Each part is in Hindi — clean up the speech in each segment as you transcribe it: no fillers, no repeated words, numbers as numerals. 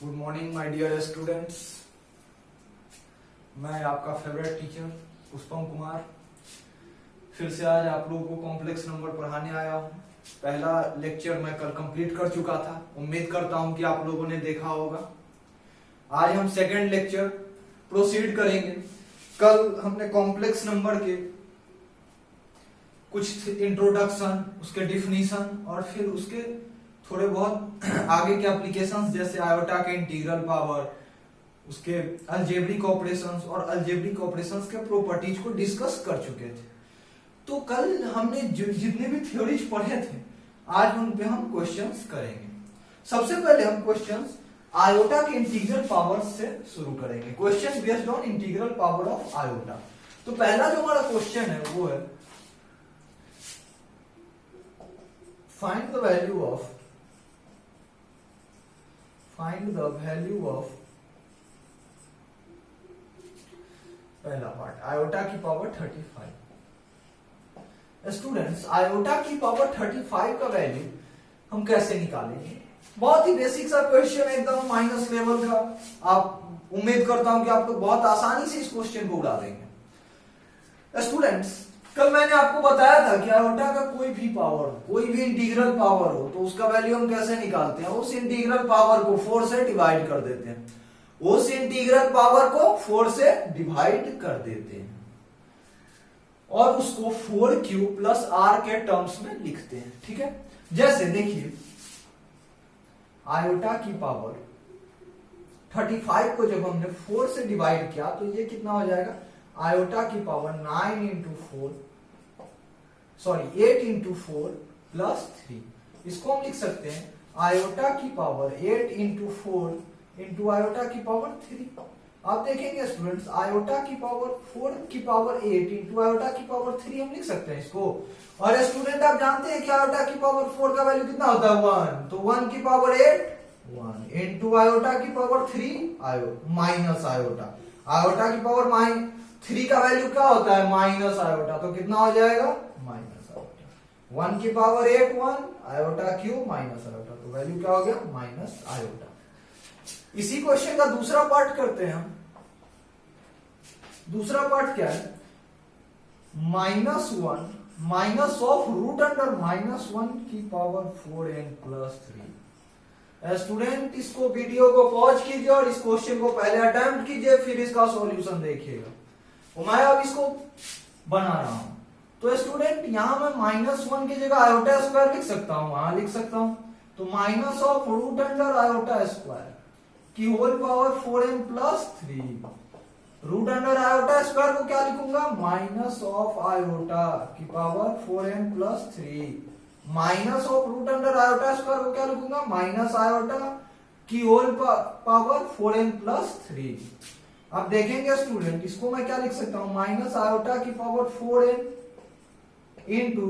Good morning my dear students. मैं आपका फेवरेट टीचर पुष्पम कुमार फिर से आज आप लोगों को कॉम्प्लेक्स नंबर पढ़ाने आया हूँ। पहला लेक्चर मैं कल कंप्लीट कर चुका था, उम्मीद करता हूँ कि आप लोगों ने देखा होगा। आज हम सेकंड लेक्चर प्रोसीड करेंगे। कल हमने कॉम्प्लेक्स नंबर के कुछ इंट्रोडक्शन, उसके डिफिनीशन और फिर उसके थोड़े बहुत आगे के एप्लीकेशंस जैसे आयोटा के इंटीग्रल पावर, उसके अलजेब्रिक ऑपरेशंस और अलजेब्रिक ऑपरेशंस के प्रॉपर्टीज को डिस्कस कर चुके थे। तो कल हमने जितने भी थ्योरीज पढ़े थे आज उन पे हम क्वेश्चंस करेंगे। सबसे पहले हम क्वेश्चंस आयोटा के इंटीग्रल पावर से शुरू करेंगे। Question based on integral power of iota. तो पहला जो हमारा क्वेश्चन है वो है फाइंड द वैल्यू ऑफ पहला पार्ट आयोटा की पावर 35। स्टूडेंट्स, आयोटा की पावर 35 का वैल्यू हम कैसे निकालेंगे? बहुत ही बेसिक सा क्वेश्चन है, एकदम माइनस लेवल का। आप उम्मीद करता हूं कि आप लोग बहुत आसानी से इस क्वेश्चन को उड़ा देंगे। स्टूडेंट्स, कल मैंने आपको बताया था कि आयोटा का कोई भी पावर, कोई भी इंटीग्रल पावर हो तो उसका वैल्यू हम कैसे निकालते हैं? उस इंटीग्रल पावर को 4 से डिवाइड कर देते हैं। उस इंटीग्रल पावर को 4 से डिवाइड कर देते हैं और उसको 4q प्लस r के टर्म्स में लिखते हैं। ठीक है, जैसे देखिए आयोटा की पावर 35 को जब हमने 4 से डिवाइड किया तो ये कितना हो जाएगा? आयोटा की पावर 8 इंटू 4 प्लस 3। इसको हम लिख सकते हैं आयोटा की पावर 8 इंटू 4 इंटू आयोटा की पावर 3। आप देखेंगे स्टूडेंट्स, आयोटा की पावर 4 की पावर 8 इंटू आयोटा की पावर 3 हम लिख सकते हैं इसको। और स्टूडेंट आप जानते हैं कि आयोटा की पावर 4 का वैल्यू कितना होता है? 1। तो 1 की पावर 8 1 इंटू आयोटा की पावर 3 माइनस आयोटा। आयोटा की पावर 3 का वैल्यू क्या होता है? Minus iota. तो कितना हो जाएगा? Minus iota. 1 की power 8 1 iota cube minus iota. तो वैल्यू क्या हो गया? Minus iota. इसी क्वेश्चन का दूसरा पार्ट करते हैं हम। दूसरा पार्ट क्या है? -1 माइनस ऑफ रूट अंडर -1 की पावर 4n प्लस 3। स्टूडेंट, इसको वीडियो को पॉज कीजिए और इस क्वेश्चन को पहले अटेम्प्ट कीजिए, फिर इसका सॉल्यूशन देखिएगा। मैं अब इसको बना रहा हूं। तो स्टूडेंट, यहां मैं -1 की जगह आयोटा स्क्वायर लिख सकता हूं, वहां लिख सकता हूं। तो minus of root under iota square की whole power 4n plus 3। Root under iota square को क्या लिखूंगा? माइनस ऑफ आयोटा की power 4n plus 3 minus of root under iota square को क्या लिखूंगा? माइनस आयोटा की होल पावर 4n प्लस 3। अब देखेंगे स्टूडेंट, इसको मैं क्या लिख सकता हूं? माइनस आयोटा की power 4n into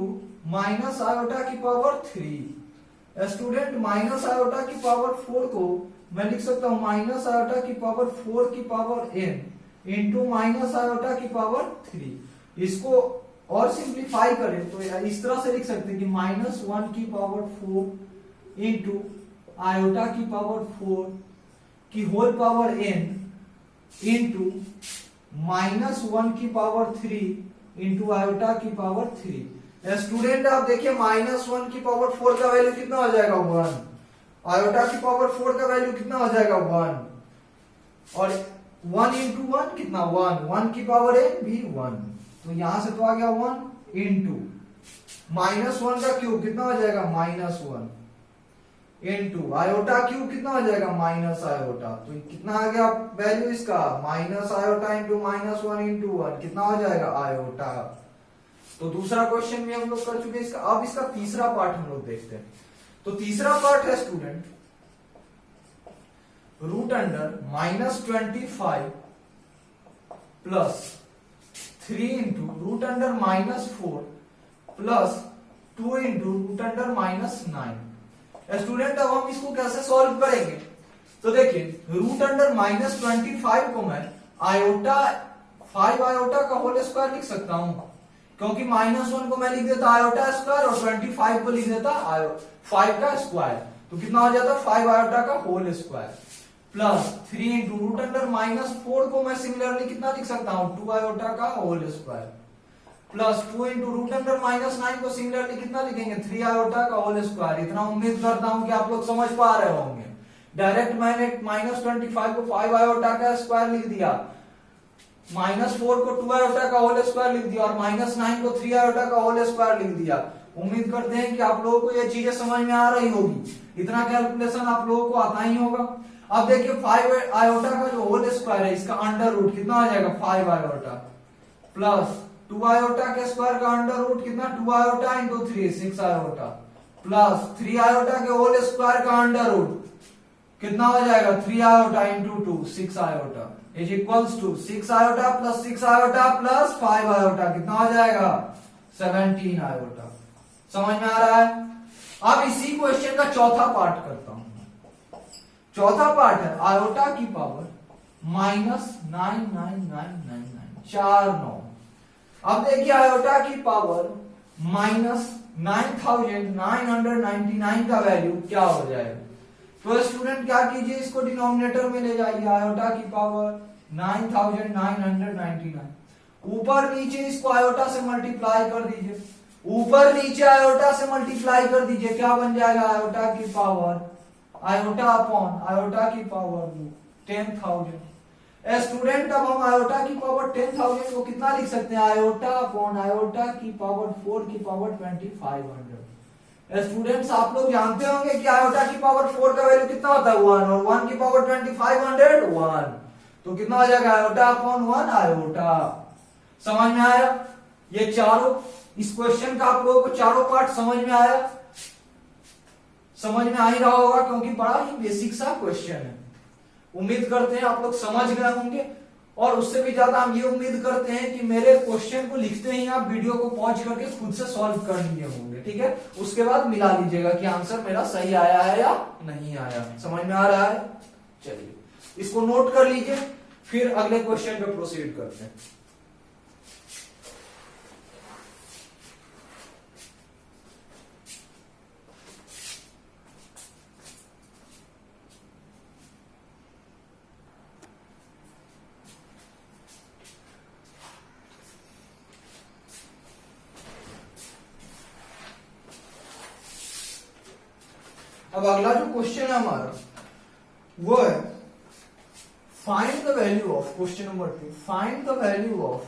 minus iota की पावर 3। स्टूडेंट, माइनस आयोटा की पावर 4 को मैं लिख सकता हूं माइनस आयोटा की पावर 4 की power n into minus iota की पावर 3। इसको और सिंप्लीफाई करें तो इस तरह से लिख सकते हैं कि -1 की पावर 4 इंटू आयोटा की पावर 4 की होल पावर n इंटू -1 की पावर 3 इंटू आयोटा की पावर 3। स्टूडेंट, आप देखिए -1 की पावर 4 का वैल्यू कितना हो जाएगा? 1। आयोटा की पावर 4 का वैल्यू कितना हो जाएगा? 1। और 1 इंटू 1 कितना? 1 की पावर n भी 1। तो यहां से तो आ गया 1 इंटू -1 का क्यूब कितना हो जाएगा? -1 इंटू आयोटा क्यूब कितना हो जाएगा? Minus iota. तो कितना आ गया वैल्यू इसका? माइनस आयोटा इंटू -1 इंटू 1 कितना हो जाएगा? आयोटा। तो दूसरा क्वेश्चन भी हम लोग कर चुके हैं इसका। अब इसका तीसरा पार्ट हम लोग देखते हैं। तो तीसरा पार्ट है student root under -25 plus 3 into root under -4 plus 2 into root under -9। Student, अब हम इसको कैसे सॉल्व करेंगे? तो देखिए रूट अंडर -25 को मैं आयोटा 5 आयोटा का होल स्क्वायर लिख सकता हूं, क्योंकि -1 को मैं लिख देता आयोटा स्क्वायर और 25 को लिख देता 5 का स्क्वायर। तो कितना हो जाता? 5 आयोटा का whole square plus 3 into root under -4 को मैं सिमिलरली कितना लिख सकता हूं 2 आयोटा का whole square plus 2 into root under -9 को सिमिलरली कितना लिखेंगे 3 आयोटा का होल स्क्वायर। इतना उम्मीद करता हूं कि आप लोग समझ पा रहे होंगे। डायरेक्ट मैंने -25 को 5 आयोटा का स्क्वायर लिख दिया, -4 को 2 आयोटा का होल स्क्वायर लिख दिया और -9 को 3 आयोटा का होल स्क्वायर लिख दिया। उम्मीद करते हैं कि आप लोगों को ये चीजें समझ में आ रही होगी। इतना कैलकुलेशन आप लोगों को आता ही होगा। अब देखिए 5 आयोटा का जो होल स्क्वायर है इसका अंडर रूट कितना आ जाएगा 5 आयोटा प्लस 2 आयोटा के स्क्वायर का अंडर रूट कितना 2 iota into 3 6 iota plus 3 iota के होल स्क्वायर का अंडर रूट कितना हो जाएगा 3 iota into 2 6 iota is equals to 6 iota plus 6 iota plus 5 iota कितना हो जाएगा 17 आयोटा। समझ में आ रहा है। अब इसी क्वेश्चन का चौथा पार्ट करता हूं। चौथा पार्ट है आयोटा की पावर -99999 4 9। अब देखिए आयोटा की पावर -9999 का वैल्यू क्या हो जाएगा। तो स्टूडेंट क्या कीजिए इसको डिनोमिनेटर में ले जाइए। आयोटा की पावर 9999 ऊपर नीचे इसको आयोटा से मल्टीप्लाई कर दीजिए। ऊपर नीचे आयोटा से मल्टीप्लाई कर दीजिए क्या बन जाएगा आयोटा की पावर आयोटा अपॉन आयोटा की पावर 10,000। स्टूडेंट अब हम आयोटा की पावर 10,000 को कितना लिख सकते हैं आयोटा अपॉन आयोटा की पावर 4 की पावर 2500। स्टूडेंट्स आप लोग जानते होंगे कि आयोटा की पावर 4 का वैल्यू कितना होता है 1 और 1 की पावर 2500 1। तो कितना हो जाएगा आयोटा अपॉन 1 आयोटा। समझ में आया। ये चारों इस क्वेश्चन का आप लोगों को चारों पार्ट समझ में आया। समझ में आ ही रहा होगा क्योंकि बड़ा ही बेसिक सा क्वेश्चन है। उम्मीद करते हैं आप लोग समझ गए होंगे और उससे भी ज्यादा हम ये उम्मीद करते हैं कि मेरे क्वेश्चन को लिखते ही आप वीडियो को पॉज करके खुद से सॉल्व कर लिए होंगे। ठीक है, उसके बाद मिला लीजिएगा कि आंसर मेरा सही आया है या नहीं आया। समझ में आ रहा है। चलिए इसको नोट कर लीजिए, फिर अगले क्वेश्चन पे प्रोसीड करते हैं। अब अगला जो क्वेश्चन है हमारा वो है find the value of question number 2 find the value of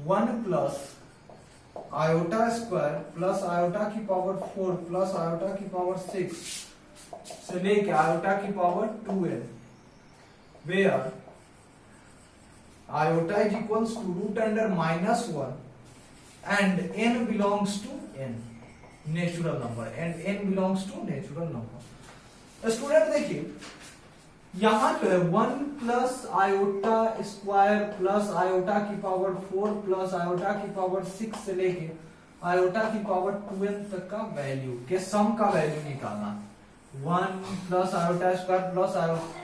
1 plus iota square plus iota की पावर 4 प्लस आयोटा की पावर 6 से लेके आयोटा की power 2n where iota is equals to root under -1 and n belongs to n natural number and n belongs to natural number। Student देखिए यहां जो है 1 plus iota square plus iota की पावर 4 प्लस आयोटा की पावर 6 से लेके आयोटा की पावर 2n तक का वैल्यू के सम का वैल्यू निकालना। 1 plus iota square plus iota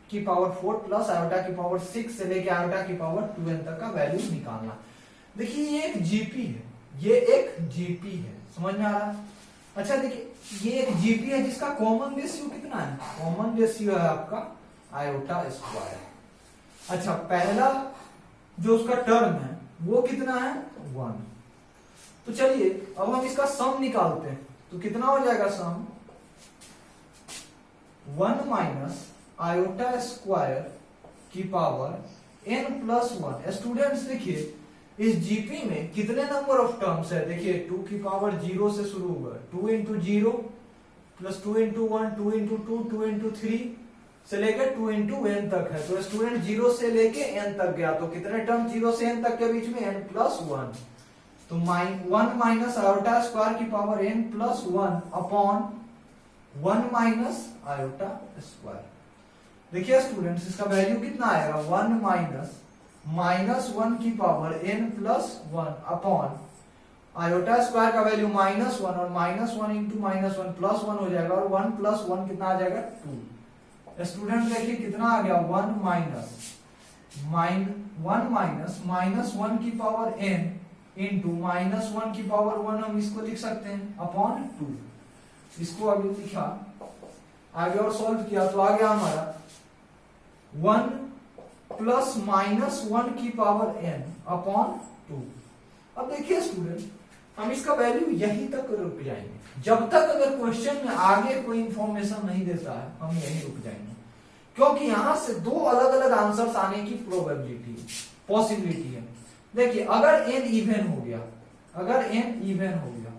की पावर 4 प्लस आयोटा की पावर 6 से लेके आयोटा की पावर 2n तक का वैल्यू निकालना। देखिए ये एक जीपी है, ये एक जीपी है। समझ में आ रहा है। अच्छा देखिए ये एक जीपी है जिसका कॉमन रेशियो कितना है, कॉमन रेशियो है आपका आयोटा स्क्वायर। अच्छा पहला जो उसका टर्म है वो कितना है 1। तो चलिए अब हम इसका सम निकालते हैं। तो कितना हो जाएगा सम 1 माइनस आयोटा स्क्वायर की पावर n प्लस 1। स्टूडेंट्स देखिए इस जीपी में कितने नंबर ऑफ टर्म्स है। देखिए 2 की पावर 0 से शुरू हुआ 2 into 0 plus 2 into 1 2 into 2 2 into 3 से लेकर 2 इंटू n तक है। तो स्टूडेंट 0 से लेके n तक गया तो कितने टर्म 0 से n तक के बीच में n प्लस 1। तो 1 माइनस आयोटा स्क्वायर की power n plus 1 upon 1 minus iota square. देखिए स्टूडेंट्स इसका वैल्यू कितना आएगा 1 माइनस 1 की power n plus 1 upon iota square का वैल्यू -1 और -1 इंटू -1 प्लस 1 हो जाएगा और 1 प्लस 1 कितना आ जाएगा 2। स्टूडेंट देखिए कितना आ गया 1 माइनस -1 की पावर n इंटू माइनस 1 की पावर 1 हम इसको लिख सकते हैं अपॉन 2। इसको अभी लिखा, आगे और सॉल्व किया तो आ गया हमारा 1 प्लस माइनस 1 की पावर n अपॉन 2। अब देखिए स्टूडेंट, हम इसका वैल्यू यहीं तक रुक जाएंगे। जब तक अगर क्वेश्चन में आगे कोई इंफॉर्मेशन नहीं देता है हम यहीं रुक जाएंगे, क्योंकि यहां से दो अलग अलग आंसर्स आने की प्रोबेबिलिटी पॉसिबिलिटी है। देखिए अगर n इवन हो गया, अगर n इवन हो गया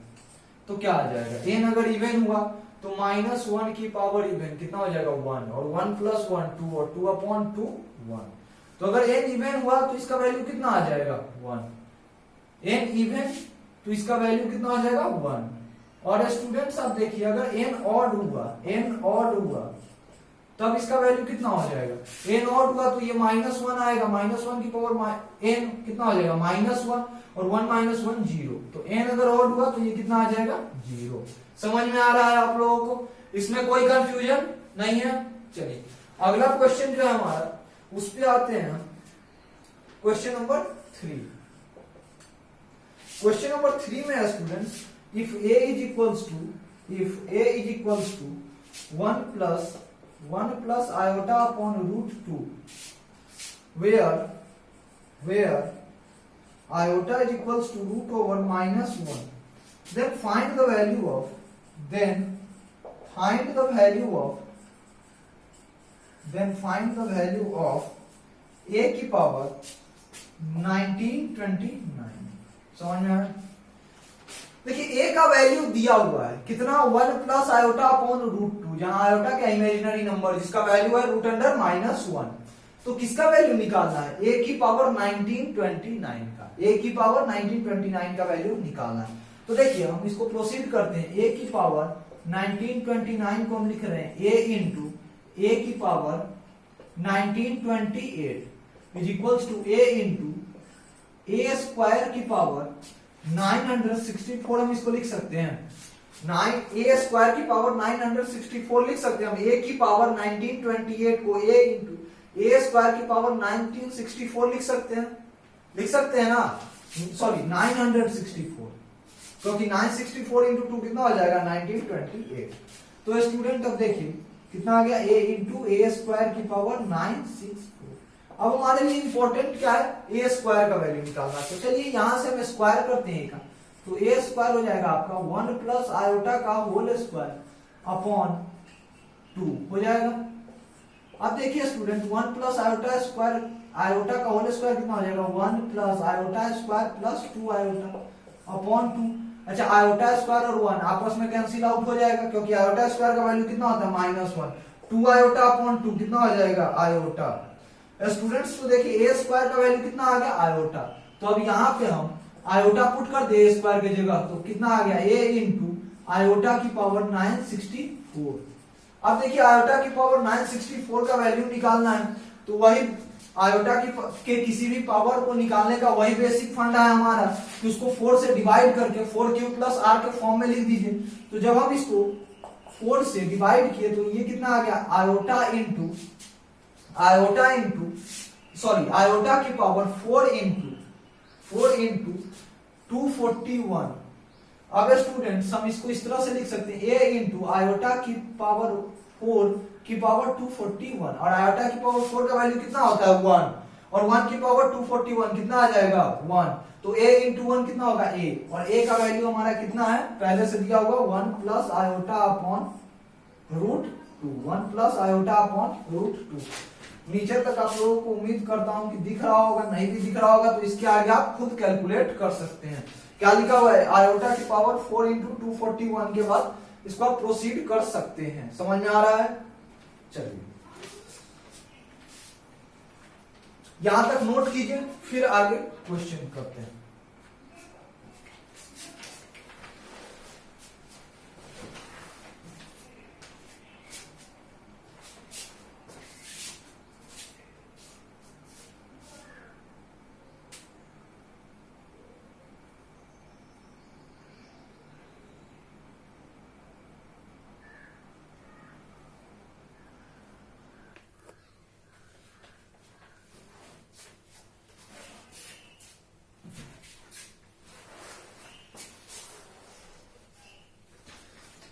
तो क्या आ जाएगा, n अगर इवन हुआ तो माइनस 1 की पावर इवन कितना हो जाएगा 1, और 1 प्लस 1 2, और 2 अपॉन 2 1। तो अगर n इवन हुआ तो इसका वैल्यू कितना आ जाएगा 1। n इवन तो इसका वैल्यू कितना हो जाएगा 1। और स्टूडेंट्स आप देखिए अगर n ऑड हुआ तब इसका वैल्यू कितना हो जाएगा, n ऑड हुआ तो ये माइनस 1 आएगा, माइनस 1 की पावर n कितना हो जाएगा माइनस 1, और 1 माइनस 1 0। तो n अगर ऑड हुआ तो ये कितना आ जाएगा 0। समझ में आ रहा है आप लोगों को, इसमें कोई कंफ्यूजन नहीं है। चलिए अगला क्वेश्चन जो है हमारा उस पे आते हैं। Question number 3। क्वेश्चन नंबर 3 में students, if a is equals to 1 plus iota upon root 2 where iota is equals to root over minus 1, then find the value of a की पावर 1929। समझ में आया? देखिए a का वैल्यू दिया हुआ है कितना 1 प्लस आयोटा अपॉन रूट 2, जहां आयोटा का इमेजिनरी नंबर जिसका वैल्यू है रूट अंडर माइनस 1। तो किसका वैल्यू निकालना है, a की पावर 1929 का, a की पावर 1929 का वैल्यू निकालना है। तो देखिए हम इसको प्रोसीड करते हैं। a की पावर 1929 को हम लिख रहे हैं a इंटू a की power 1928 is equals to a into a square की पावर 964 हम इसको लिख सकते हैं। a स्क्वायर की पावर 964 लिख सकते हैं हम। a की पावर 1928 को a इंटू a स्क्वायर की पावर 1964 लिख सकते हैं ना, सॉरी 964, क्योंकि 964 इंटू 2 कितना हो जाएगा 1928। तो स्टूडेंट अब देखिए कितना आ गया a इंटू a स्क्वायर की पावर 964। अब हमारे लिए इंपॉर्टेंट क्या है, a स्क्वायर का वैल्यू निकालना। तो चलिए यहां से हम स्क्वायर करते हैं का, तो a स्क्वायर हो जाएगा आपका 1 प्लस आयोटा का होल स्क्वायर अपॉन 2 हो जाएगा। अब देखिए student 1 plus iota square, iota का होल स्क्वायर कितना हो जाएगा 1 plus iota square plus 2 iota upon 2। अच्छा आयोटा स्क्वायर और 1 आपस में कैंसिल आउट हो जाएगा, क्योंकि आयोटा स्क्वायर का वैल्यू कितना होता है माइनस 1। 2 आयोटा अपॉन 2 कितना हो जाएगा आयोटा। स्टूडेंट्स तो देखिए a स्क्वायर का वैल्यू कितना आ गया आयोटा। तो अब यहाँ पे हम आयोटा पुट कर दे a स्क्वायर की जगह, तो कितना आ गया a इंटू आयोटा की पावर 964। अब देखिए आयोटा की पावर 964 का वैल्यू निकालना है, तो वही आयोटा के किसी भी पावर को निकालने का वही बेसिक फंडा है हमारा कि उसको 4 से डिवाइड करके 4 प्लस r के फॉर्म में लिख दीजिए। तो जब हम इसको 4 से डिवाइड किए तो ये कितना आ गया आयोटा की पावर 4 इंटू 241। अब स्टूडेंट्स हम इसको इस तरह से लिख सकते हैं a इंटू आयोटा की पावर 4 की पावर 241, और आयोटा की पावर 4 का वैल्यू कितना होता है 1, और 1 की पावर 241 कितना आ जाएगा 1। तो a इंटू 1 कितना होगा a, और a का वैल्यू हमारा कितना है पहले से दिया होगा 1 plus iota upon root 2, 1 plus iota upon root 2। नीचे तक आप लोगों को उम्मीद करता हूं कि दिख रहा होगा, नहीं भी दिख रहा होगा तो इसके आगे आप खुद कैलकुलेट कर सकते हैं। क्या लिखा हुआ है आयोटा की पावर 4 इंटू 241 के बाद इसको आप प्रोसीड कर सकते हैं। समझ में आ रहा है? चलिए यहां तक नोट कीजिए, फिर आगे क्वेश्चन करते हैं।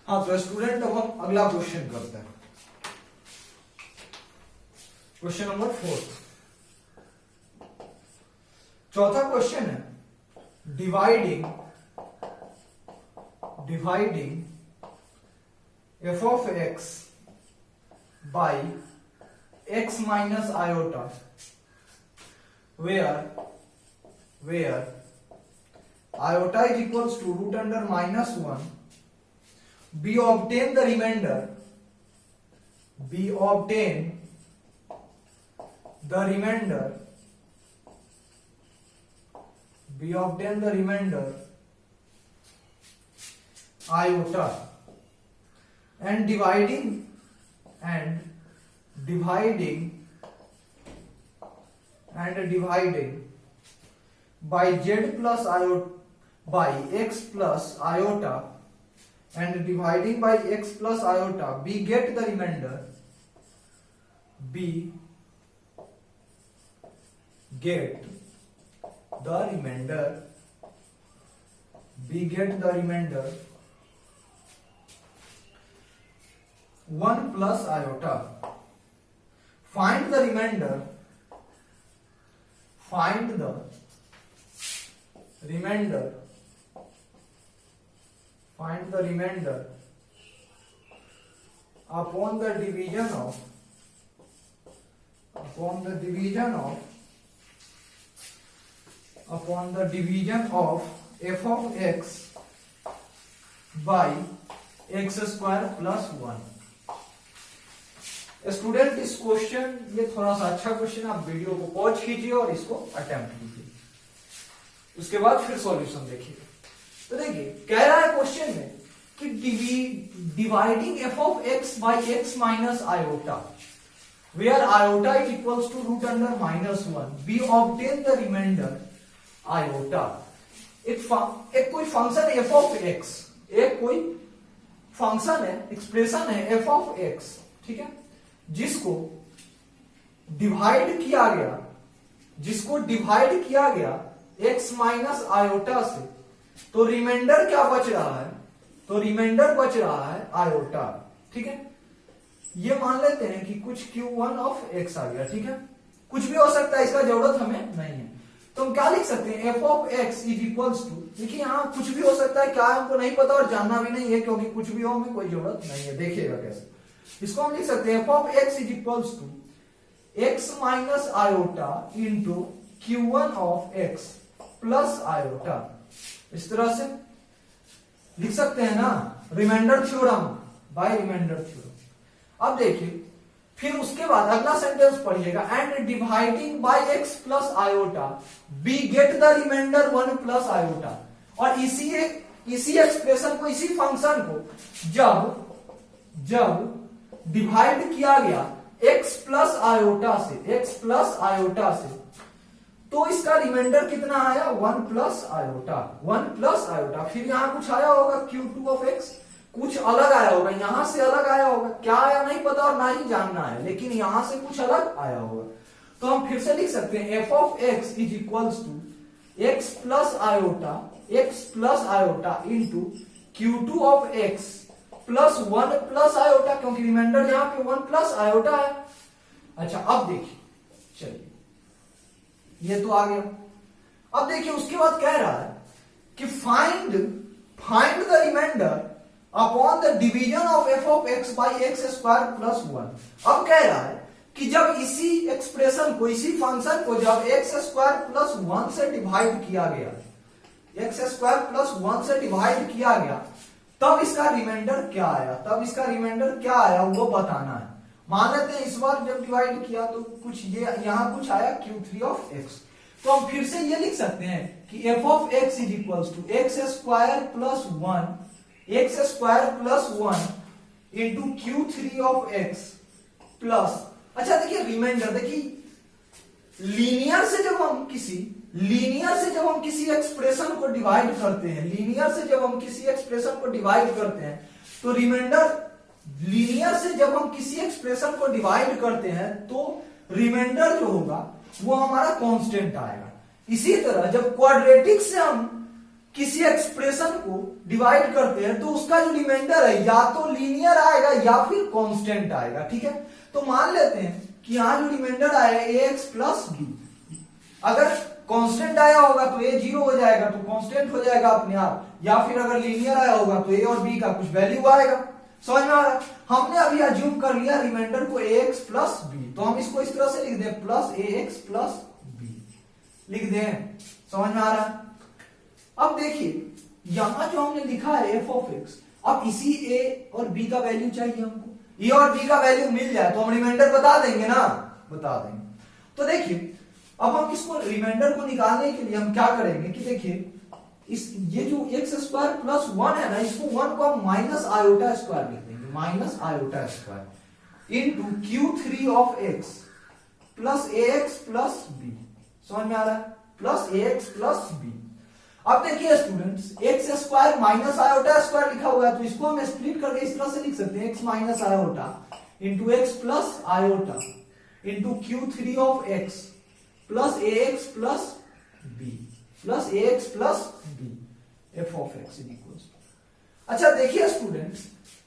हाँ तो स्टूडेंट अब हम अगला क्वेश्चन करते हैं। क्वेश्चन नंबर 4, चौथा क्वेश्चन है dividing f of x by x minus iota where iota is equals to root under minus 1, we obtain the remainder iota and dividing by z plus iota by x plus iota and dividing by x plus iota, we get the remainder we get the remainder 1 plus iota. Find the remainder upon the division of f of x by x square plus 1। Student इस क्वेश्चन, ये थोड़ा सा अच्छा क्वेश्चन, आप वीडियो को पॉज कीजिए और इसको अटेम्प्ट कीजिए, उसके बाद फिर सॉल्यूशन देखिए। तो देखिए कह रहा है क्वेश्चन में कि dividing f of x by x minus iota where iota is equals to root under minus 1, we obtain the remainder iota। एक कोई फंक्शन f of x, एक कोई फंक्शन है, एक्सप्रेशन है f of x, ठीक है, जिसको डिवाइड किया गया x माइनस आयोटा से, तो रिमाइंडर क्या बच रहा है? तो रिमाइंडर बच रहा है आयोटा, ठीक है। ये मान लेते हैं कि कुछ q1 ऑफ x आ गया, ठीक है, कुछ भी हो सकता है, इसका जरूरत हमें नहीं है। तो हम क्या लिख सकते हैं? f of x is equals to, देखिए यहाँ कुछ भी हो सकता है, क्या हमको नहीं पता और जानना भी नहीं है, क्योंकि कुछ भी हो हमें कोई जरूरत नहीं है। देखिएगा कैसे, इसको हम लिख सकते हैं f of x is equals to x minus iota into q1 of x plus iota, इस तरह से लिख सकते हैं ना, remainder theorem by remainder theorem. अब देखिए फिर उसके बाद अगला सेंटेंस पढ़िएगा, and dividing by x plus iota we get the remainder 1 plus iota. और इसी एक्सप्रेशन को, इसी फंक्शन को जब डिवाइड किया गया x प्लस आयोटा से, तो इसका रिमाइंडर कितना आया? 1 प्लस आयोटा। फिर यहां कुछ आया होगा q2 ऑफ x, कुछ अलग आया होगा, यहां से अलग आया होगा, क्या आया नहीं पता और ना ही जानना है, लेकिन यहां से कुछ अलग आया होगा। तो हम फिर से लिख सकते हैं f of x is equals to x plus iota into q2 of x plus 1 plus iota, क्योंकि रिमाइंडर यहां पे 1 प्लस आयोटा है। अच्छा अब देखिए, चलिए ये तो आ गया। अब देखिए उसके बाद कह रहा है कि find the remainder upon the division of f of x by x square plus 1। अब कह रहा है कि जब इसी एक्सप्रेशन को, इसी फंक्शन को जब x स्क्वायर प्लस 1 से डिवाइड किया गया, तब इसका रिमाइंडर क्या आया, वो बताना है। मान लेते हैं इस बार जब डिवाइड किया तो कुछ ये यहां कुछ आया q3 ऑफ x, तो हम फिर से ये लिख सकते हैं कि f of x is equals to x square plus 1 into q3 of x plus, अच्छा देखिए रिमाइंडर, देखिए लीनियर से जब हम किसी एक्सप्रेशन को डिवाइड करते हैं, तो रिमाइंडर, लीनियर से जब हम किसी एक्सप्रेशन को डिवाइड करते हैं तो रिमाइंडर जो होगा वो हमारा कांस्टेंट आएगा। इसी तरह जब क्वाड्रेटिक से हम किसी एक्सप्रेशन को डिवाइड करते हैं तो उसका जो रिमाइंडर है या तो लीनियर आएगा या फिर कांस्टेंट आएगा, ठीक है। तो मान लेते हैं कि यहां जो रिमाइंडर आया ax प्लस बी, अगर कांस्टेंट आया होगा तो a 0 हो जाएगा, तो कांस्टेंट हो जाएगा अपने आप, या फिर अगर लीनियर आया होगा तो a और b का कुछ वैल्यू आएगा। समझ में आ रहा है? हमने अभी अज्यूम कर लिया रिमाइंडर को ax प्लस बी, तो हम इसको इस तरह से लिख दें प्लस ax प्लस बी लिख दें। समझ में आ रहा है? अब देखिए यहां जो हमने लिखा है f ऑफ x, अब इसी a और b का वैल्यू चाहिए हमको, ए और b का वैल्यू मिल जाए तो हम रिमाइंडर बता देंगे ना, बता देंगे। तो देखिए अब हम इसको रिमाइंडर को निकालने के लिए हम क्या करेंगे कि देखिए इस ये जो एक्स स्क्वायर प्लस 1 है ना, इसको 1 को हम माइनस आयोटा स्क्वायर लिख देंगे, minus iota square into Q3 of x plus ax plus b। समझ में आ रहा है? Plus ax plus b। अब देखिए students, x square minus iota square लिखा हुआ है तो इसको हम स्प्लिट करके इस तरह से लिख सकते हैं, x minus iota into x plus iota into Q3 of x plus ax plus b plus ax plus b f of x equals. अच्छा देखिए स्टूडेंट्स,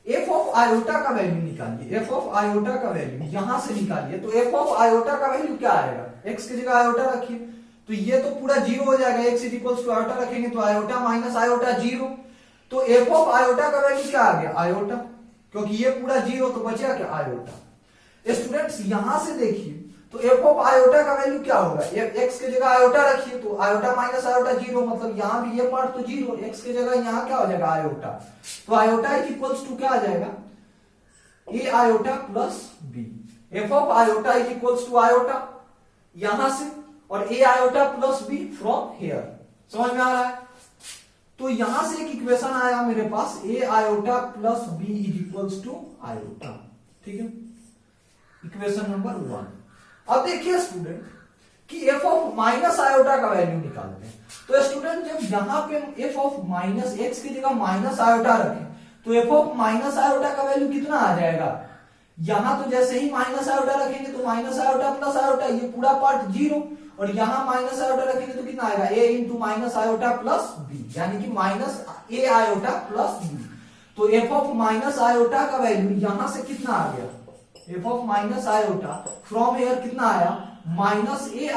f ऑफ आयोटा का वैल्यू निकालिए, f ऑफ आयोटा का वैल्यू यहां से निकालिए, तो f ऑफ आयोटा का वैल्यू क्या आएगा, x की जगह आयोटा रखिए तो ये तो पूरा जीरो हो जाएगा, x इक्वल्स टू आयोटा रखेंगे तो आयोटा माइनस आयोटा जीरो, तो f ऑफ आयोटा का वैल्यू क्या आ गया, आयोटा, क्योंकि ये पूरा जीरो तो बचा क्या, आयोटा। स्टूडेंट्स यहां से देखिए तो f ऑफ आयोटा का वैल्यू क्या होगा, x की जगह आयोटा रखिए तो आयोटा माइनस आयोटा जीरो, मतलब यहां भी ये पार्ट तो जीरो, x की जगह यहां क्या हो जाएगा, आयोटा, तो आयोटा इक्वल्स टू क्या आ जाएगा, a iota plus b। f ऑफ आयोटा इक्वल्स टू आयोटा यहां से और a iota plus b from here. समझ में आ रहा है? तो यहां से एक इक्वेशन आया मेरे पास, a iota plus b equals to iota, ठीक है, इक्वेशन नंबर 1। अब देखिए स्टूडेंट कि f ऑफ माइनस आयोटा का वैल्यू निकालते हैं, तो स्टूडेंट जब यहां पे f ऑफ माइनस x की जगह माइनस आयोटा रखें तो f ऑफ माइनस आयोटा का वैल्यू कितना आ जाएगा, यहां तो जैसे ही माइनस आयोटा रखेंगे तो माइनस आयोटा प्लस आयोटा, ये पूरा पार्ट जीरो, और यहां माइनस आयोटा रखेंगे तो कितना आएगा, a into minus iota plus b, यानी कि minus a iota plus b। तो f ऑफ माइनस आयोटा का वैल्यू यहां से कितना आ गया, f of minus iota from here कितना आया, माइनस a